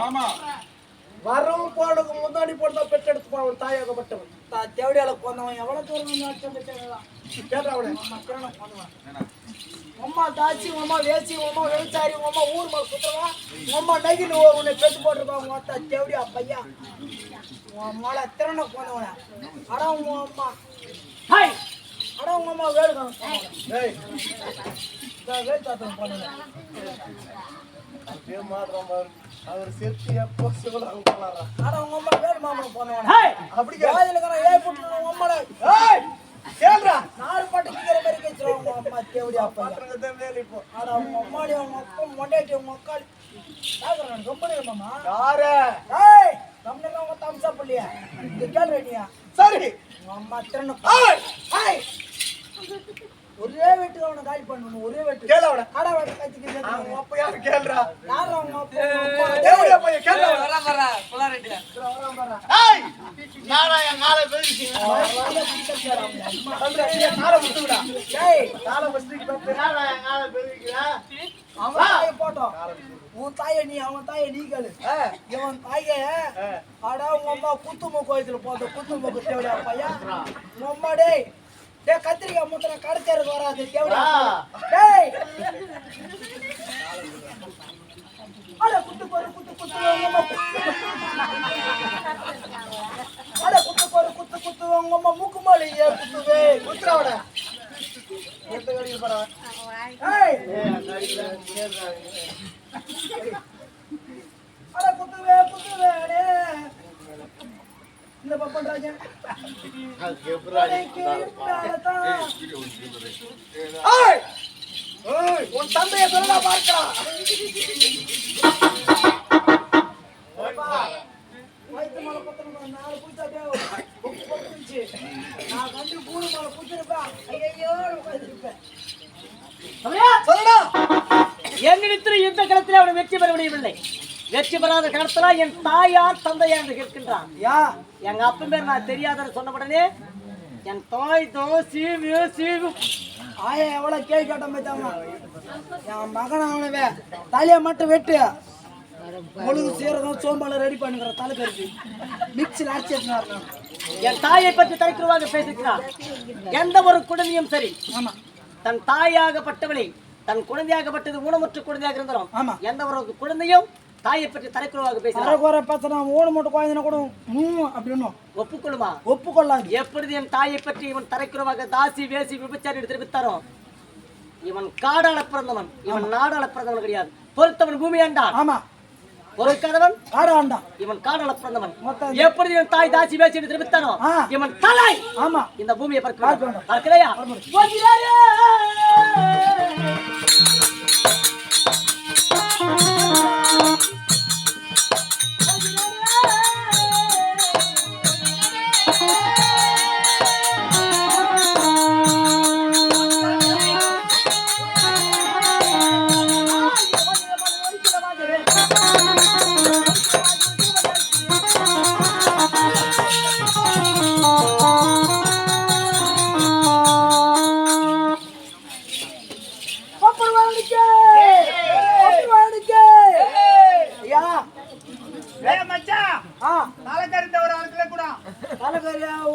ஆமா வரும் போனதுக்கு முன்னாடி போட்டு பெற்றெடுத்து போன தாயாகப்பட்டவன் தேவடியால போனவன் எவ்வளவு தூரம் அம்மா தாச்சி அம்மா வேசி அம்மா விவசாயி அம்மா ஊர் மேல சுத்தவா அம்மா நகில் உன்னை பெற்று போட்டிருப்பாங்க அத்தா தேவடியா பையா உன் மேல திறனை போனவன அடா உங்க அம்மா அடா உங்க அம்மா வேலுக்கணும் வேல் தாத்தன் போனவன் அவர் செத்து எப்போ ஆனா உங்க அம்மா வேறு மாமன் போனவன அப்படி ஏ புட்டு உங்க அம்மால கேள்றா நாலு பாட்டு கேக்குற மாதிரி கேச்சுறோம் உங்க அம்மா தேவடி அப்பா இப்போ ஆனா உங்க அம்மாடி உங்க அப்பா மொண்டாட்டி உங்க அக்காள் கேக்குறான் ரொம்ப மாமா யாரு ஏய் நம்ம உங்க தம்சா புள்ளியா இந்த கேள்றீங்க சரி உங்க அம்மா திறன ஏய் ஒரே வெட்டு அவனை காலி பண்ணணும் ஒரே வெட்டு கேள அவன கடை வெட்ட கத்திக்கிட்டு அவங்க அப்பா யாரு கேளுடா யாரு அவங்க அப்பா தேவடியா பையன் கேள வர வர புலாரெட்டியா வர ஏய் நானா என் காலை பெருக்கிங்க பண்றே காலை முட்டுடா ஏய் காலை முட்டிக்கு வந்து நானா என் காலை பெருக்கியா அவன் தாயை போட்டோம் உன் தாயை நீ அவன் தாயை நீ கேளு இவன் தாயை ஆடா உங்க அம்மா குத்துமு கோயிலுல போட்ட குத்துமுக்கு தேவடியா பையன் உங்க அம்மா டேய் டே கத்திரிக்காய் முட்டை கடைச்சருக்கு வராது தேவடா டேய் அட குத்து போற குத்து அட குத்து உங்க அம்மா மூக்கு மாலி குத்துவே குத்துறவட எந்த கடிக்கு போறா ஏய் அட குத்துவே டே இந்த பப்பன் ராஜன் உன் தந்தைய சொல்ல பார்க்கா வயிற்று மேல பத்தணும் 4 பூச்சாட்டே நான் கண்டு கூடு மேல பூச்சிருப்பேன் ஐயோ உட்காந்துருப்பேன் சொல்லடா என்னிடத்தில் இந்த களத்தில் அவனை வெற்றி பெற முடியவில்லை வெற்றி பெறாத கடத்தலா என் தாயார் தந்தையா என்று கேட்கின்றான் எங்க அப்பன் பேர் நான் தெரியாதன்னு சொன்ன உடனே என் தாய் சீவு ஆயா எவ்வளவு கேள்வி கேட்ட மாட்டாங்க என் மகன் அவனவே தலையை மட்டும் வெட்டு முழுது சீரகம் சோம்பால ரெடி பண்ணுகிற தலைக்கருக்கு மிக்சில் அடிச்சிருந்தார் என் தாயை பற்றி தலைக்குருவாக பேசிக்கிறான் எந்த ஒரு குழந்தையும் சரி ஆமா தன் தாயாகப்பட்டவளை தன் குழந்தையாகப்பட்டது ஊனமுற்ற குழந்தையாக இருந்தாலும் ஆமா எந்த ஒரு குழந்தையும் தாயை பற்றி தலைக்குறவாக பேசுறான் ஊன மட்டும் குழந்தை கூட அப்படின்னு ஒப்புக்கொள்ளாது எப்படி என் தாயை பற்றி இவன் தலைக்குறவாக தாசி வேசி விபச்சாரி தெரிவித்தாரோ இவன் காடாள பிறந்தவன் இவன் நாடாள பிறந்தவன் கிடையாது பொறுத்தவன் பூமி ஆண்டான் ஆமா பொறுக்காதவன் காடாண்டான் இவன் காடாள பிறந்தவன் எப்படி இவன் தாய் தாசி வேசி தெரிவித்தாரோ இவன் தலை ஆமா இந்த பூமியை பார்க்கலையா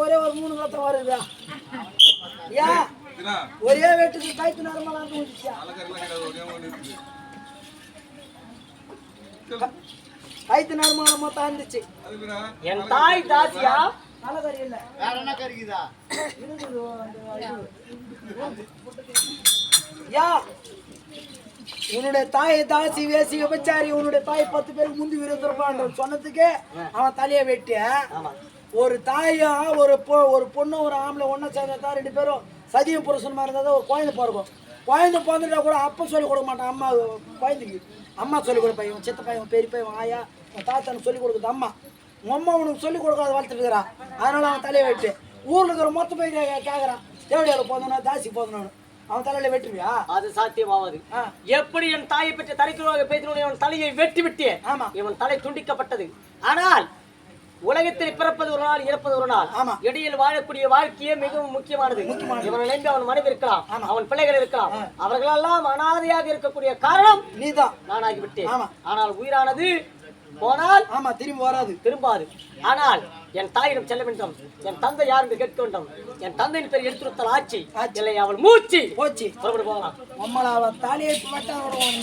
ஒரே ஒரு 3 கலத்தை வருதா ஒரே வீட்டுக்கு கைத்து நேரமா கைத்து நேரமான மொத்தம் இருந்துச்சு என் தாய் தாசியா தலைக்கறி இல்ல வேற என்ன கறிக்குதா உன்னுடைய தாயை தாசி வேசி விபச்சாரி உன்னுடைய தாய் 10 பேருக்கு முந்தி விருந்துருப்பான் சொன்னதுக்கு அவன் தலையை வெட்டி ஒரு தாயும் ஒரு பொண்ணு ஒரு ஆம்பளை ஒன்னா சேர்ந்தா 2 பேரும் சதியம் புருஷன் மாதிரி இருந்தா ஒரு குழந்தை பிறக்கும் குழந்தை பிறந்துட்டா கூட அப்பா சொல்லிக் கொடுக்க மாட்டான் அம்மா குழந்தைக்கு அம்மா சொல்லிக் கொடுப்பேன் இவன் சித்த பையன் பெரிய பையன் ஆயா தாத்தானு சொல்லிக் கொடுக்குது அம்மா உங்க அம்மா உனக்கு சொல்லிக் கொடுக்காத வளர்த்துட்டு இருக்கிறான் அதனால அவன் தலையை வெட்டு ஊர்ல இருக்கிற மொத்த போய் கேட்கறான் தேவடியால போதனா தாசி போதனான்னு அவன் தலையில வெட்டுவியா அது சாத்தியமாவது எப்படி என் தாயை பற்றி தலைக்குருவாக பேசினோட இவன் தலையை வெட்டி விட்டேன் இவன் தலை துண்டிக்கப்பட்டது ஆனால் உலகத்தில் பிறப்பது ஒரு நாள் இறப்பது ஒரு நாள் இடையில் வாழக்கூடிய வாழ்க்கையே மிகவும் முக்கியமானது இவன் நினைந்து அவன் மனைவி இருக்கலாம் அவன் பிள்ளைகள் இருக்கலாம் அவர்களெல்லாம் அனாதையாக இருக்கக்கூடிய காரணம் நீதான் நானாகிவிட்டேன் ஆனால் உயிரானது போனால் ஆமா திரும்பி வராது. திரும்பாது. ஆனால் என் தாயிடம் செல்ல வேண்டும். என் தந்தை யார் என்று கேட்க வேண்டும். என் தந்தையின் பேர் எடுத்துரைத்தால் ஆட்சி இல்லை அவள் மூச்சு போச்சு. புறப்பட்டு போகலாம். நம்மள அவ தாலியை போட்டா விடுவோம்.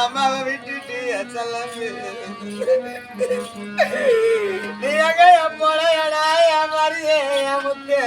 அம்மாவை விட்டுட்டு நீ எங்க போல என் மாதிரியே என் முத்து